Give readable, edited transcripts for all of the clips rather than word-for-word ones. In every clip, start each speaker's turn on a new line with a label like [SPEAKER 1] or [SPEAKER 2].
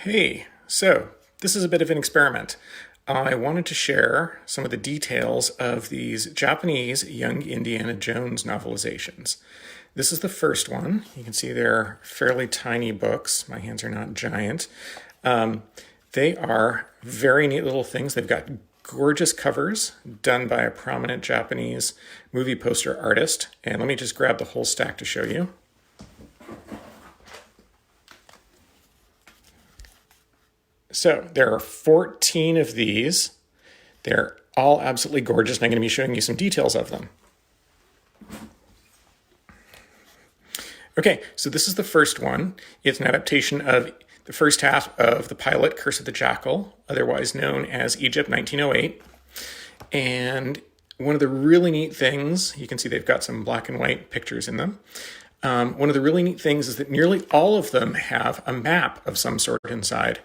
[SPEAKER 1] Hey, so this is a bit of an experiment. I wanted to share some of the details of these Japanese Young Indiana Jones novelizations. This is the first one. You can see they're fairly tiny books. My hands are not giant. They are very neat little things. They've got gorgeous covers done by a prominent Japanese movie poster artist. And let me just grab the whole stack to show you. So there are 14 of these. They're all absolutely gorgeous, and I'm going to be showing you some details of them. Okay, so this is the first one. It's an adaptation of the first half of the pilot, Curse of the Jackal, otherwise known as Egypt 1908. And one of the really neat things, you can see they've got some black and white pictures in them. One of the really neat things is that nearly all of them have a map of some sort inside.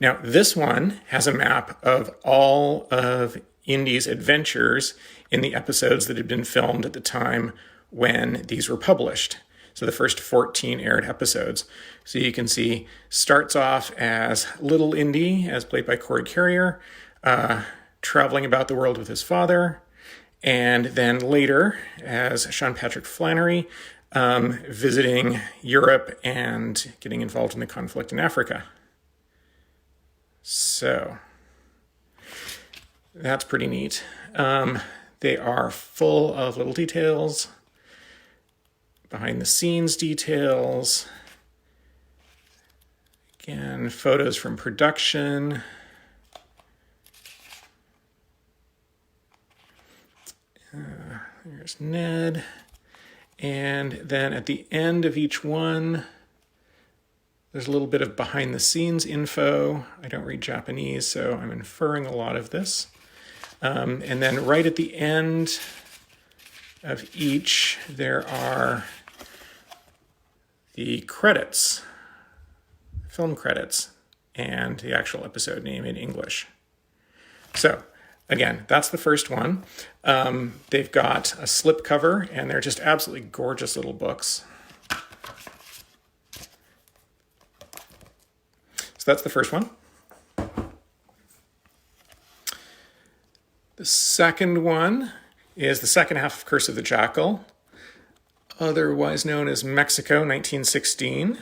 [SPEAKER 1] Now, this one has a map of all of Indy's adventures in the episodes that had been filmed at the time when these were published. So the first 14 aired episodes. So you can see, starts off as little Indy, as played by Corey Carrier, traveling about the world with his father. And then later, as Sean Patrick Flannery, visiting Europe and getting involved in the conflict in Africa. So that's pretty neat. They are full of little details, behind the scenes details, again, photos from production. There's Ned. And then at the end of each one, there's a little bit of behind the scenes info. I don't read Japanese, so I'm inferring a lot of this. And then right at the end of each, there are the credits, film credits, and the actual episode name in English. So again, that's the first one. They've got a slipcover, and they're just absolutely gorgeous little books. So that's the first one. The second one is the second half of Curse of the Jackal, otherwise known as Mexico, 1916.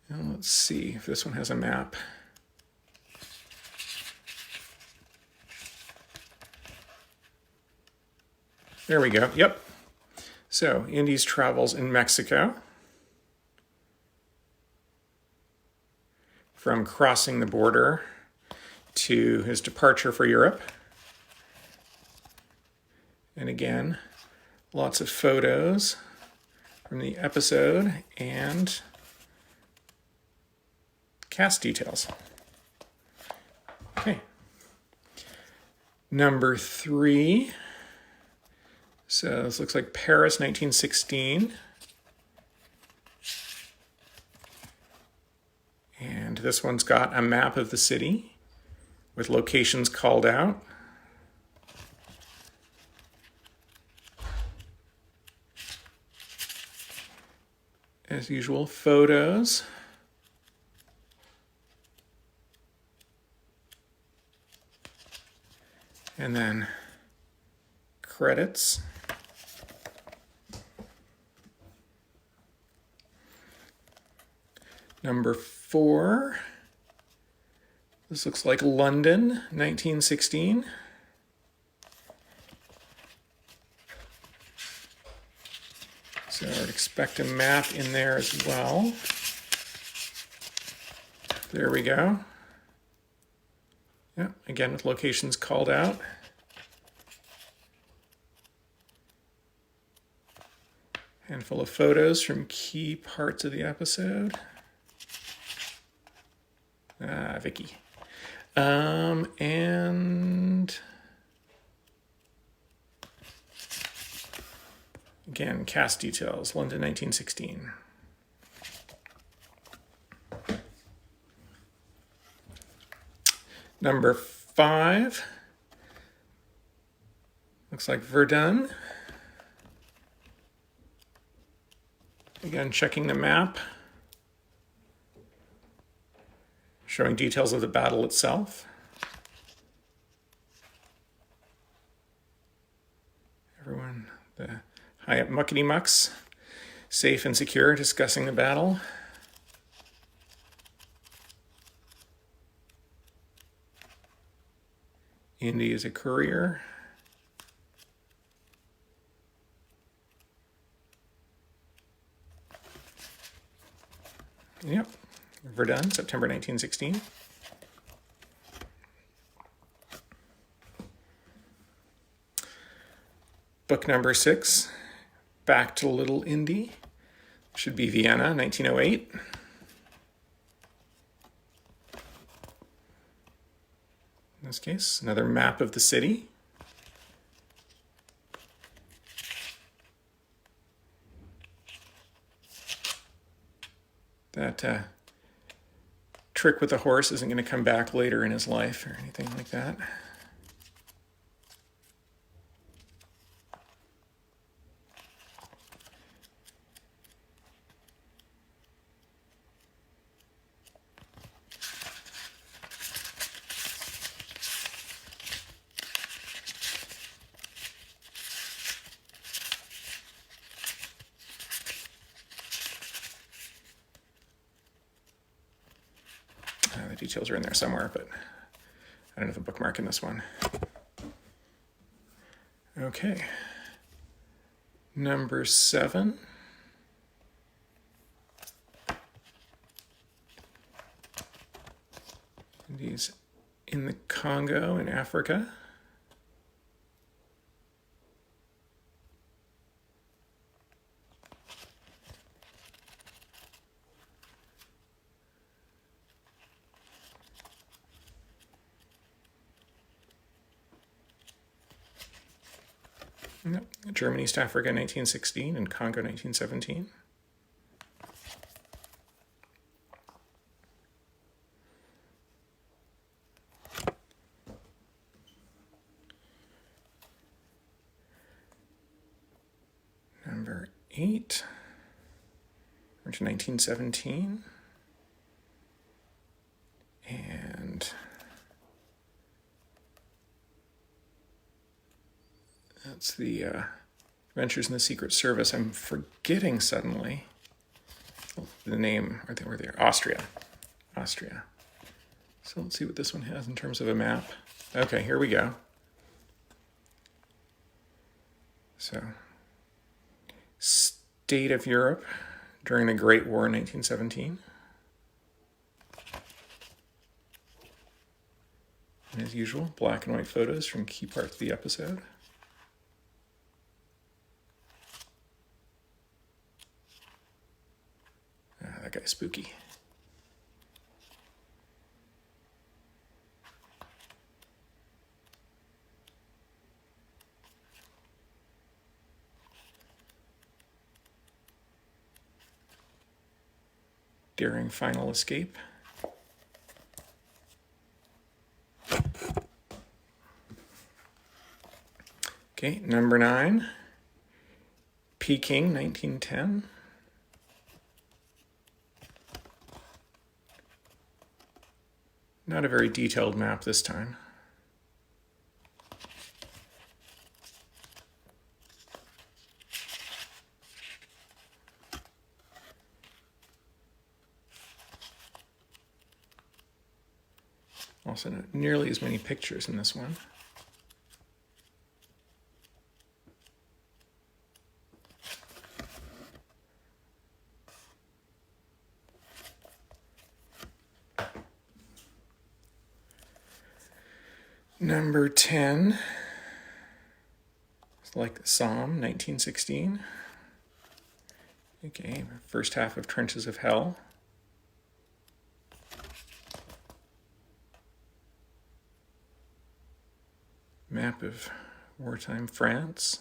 [SPEAKER 1] Now let's see if this one has a map. There we go. Yep. So Indy's travels in Mexico, from crossing the border to his departure for Europe. And again, lots of photos from the episode and cast details. Okay. Number 3. So this looks like Paris, 1916. And this one's got a map of the city with locations called out. As usual, photos. And then credits. Number 4. This looks like London, 1916. So I'd expect a map in there as well. There we go. Yeah, again with locations called out. Handful of photos from key parts of the episode. Vicky. And again, cast details, London 1916. Number 5, looks like Verdun. Again, checking the map, showing details of the battle itself. Everyone, the high up muckety mucks, safe and secure, discussing the battle. Indy is a courier. Yep, Verdun, September 1916. Book number 6, Back to Little Indy. Should be Vienna, 1908. In this case, another map of the city. That trick with the horse isn't going to come back later in his life or anything like that. The details are in there somewhere, but I don't have a bookmark in this one. Okay. Number 7. Indy's in the Congo in Africa. No, Germany, East Africa, 1916, and Congo, 1917. Number 8, we're to 1917. And that's the Adventures in the Secret Service. I'm forgetting suddenly the name. Where they are. Austria. So let's see what this one has in terms of a map. Okay, here we go. So, state of Europe during the Great War in 1917. And as usual, black and white photos from key parts of the episode. That guy's spooky. Daring final escape. Okay, number 9, Peking, 1910. Not a very detailed map this time. Also, not nearly as many pictures in this one. Number 10, it's like Somme, 1916. Okay, first half of Trenches of Hell. Map of wartime France.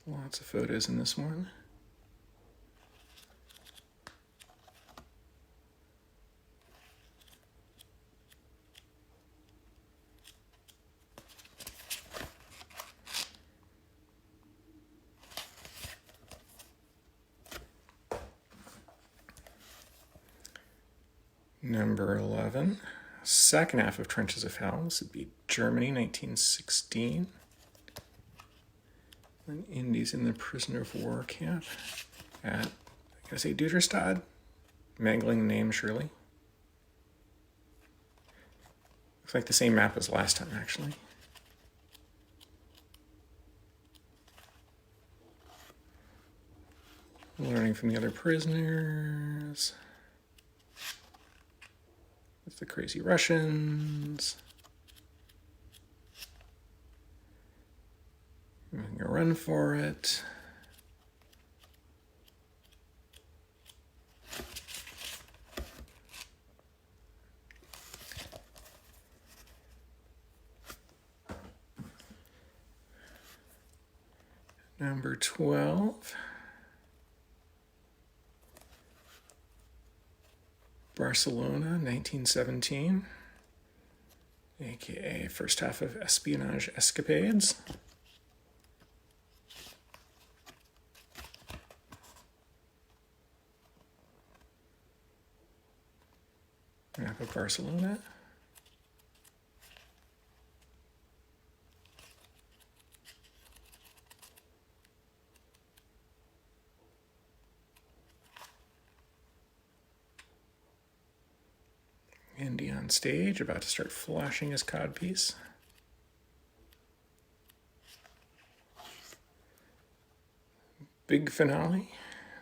[SPEAKER 1] Lots of photos in this one. Number 11, second half of Trenches of Hell. This would be Germany, 1916. When Indy's in the prisoner of war camp at, I'm going to say Duderstadt. Mangling the name, surely. Looks like the same map as last time, actually. Learning from the other prisoners. With the crazy Russians. Making a run for it. Number 12. Barcelona, 1917, aka first half of Espionage Escapades. Map of Barcelona. Indy on stage, about to start flashing his codpiece. Big finale,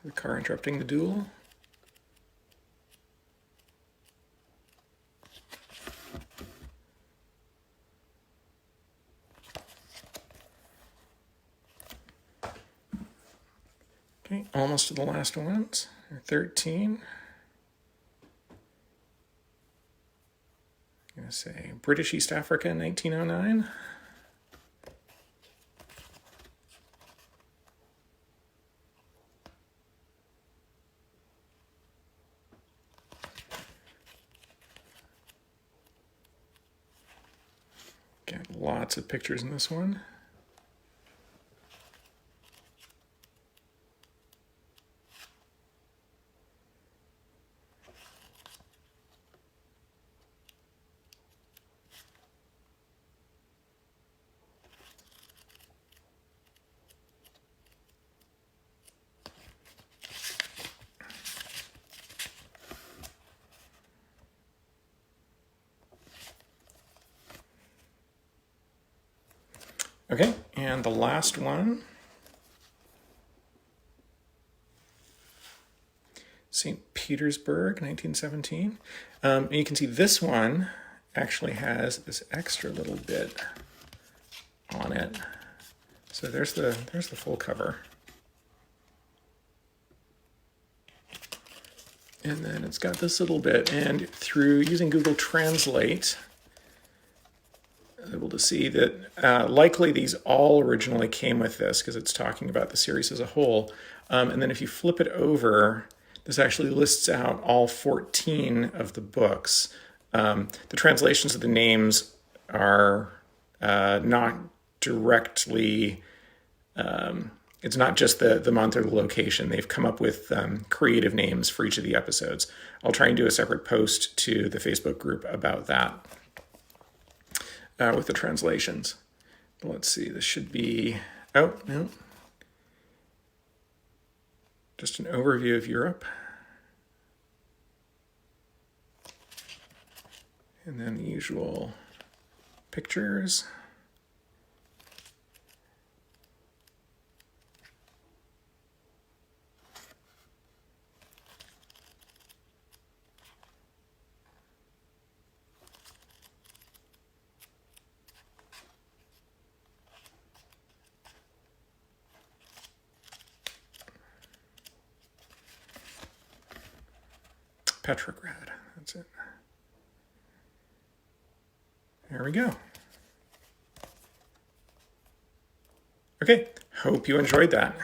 [SPEAKER 1] the car interrupting the duel. Okay, almost to the last ones. 13. I'm going to say British East Africa, 1909. Got lots of pictures in this one. Okay, and the last one, St. Petersburg, 1917. And you can see this one actually has this extra little bit on it. So there's the full cover. And then it's got this little bit, and through using Google Translate, able to see that likely these all originally came with this because it's talking about the series as a whole. And then if you flip it over, this actually lists out all 14 of the books. The translations of the names are not directly, it's not just the month or the location. They've come up with creative names for each of the episodes. I'll try and do a separate post to the Facebook group about that. With the translations. But let's see, this should be, oh, no. Just an overview of Europe. And then the usual pictures. Petrograd, that's it. There we go. Okay, hope you enjoyed that.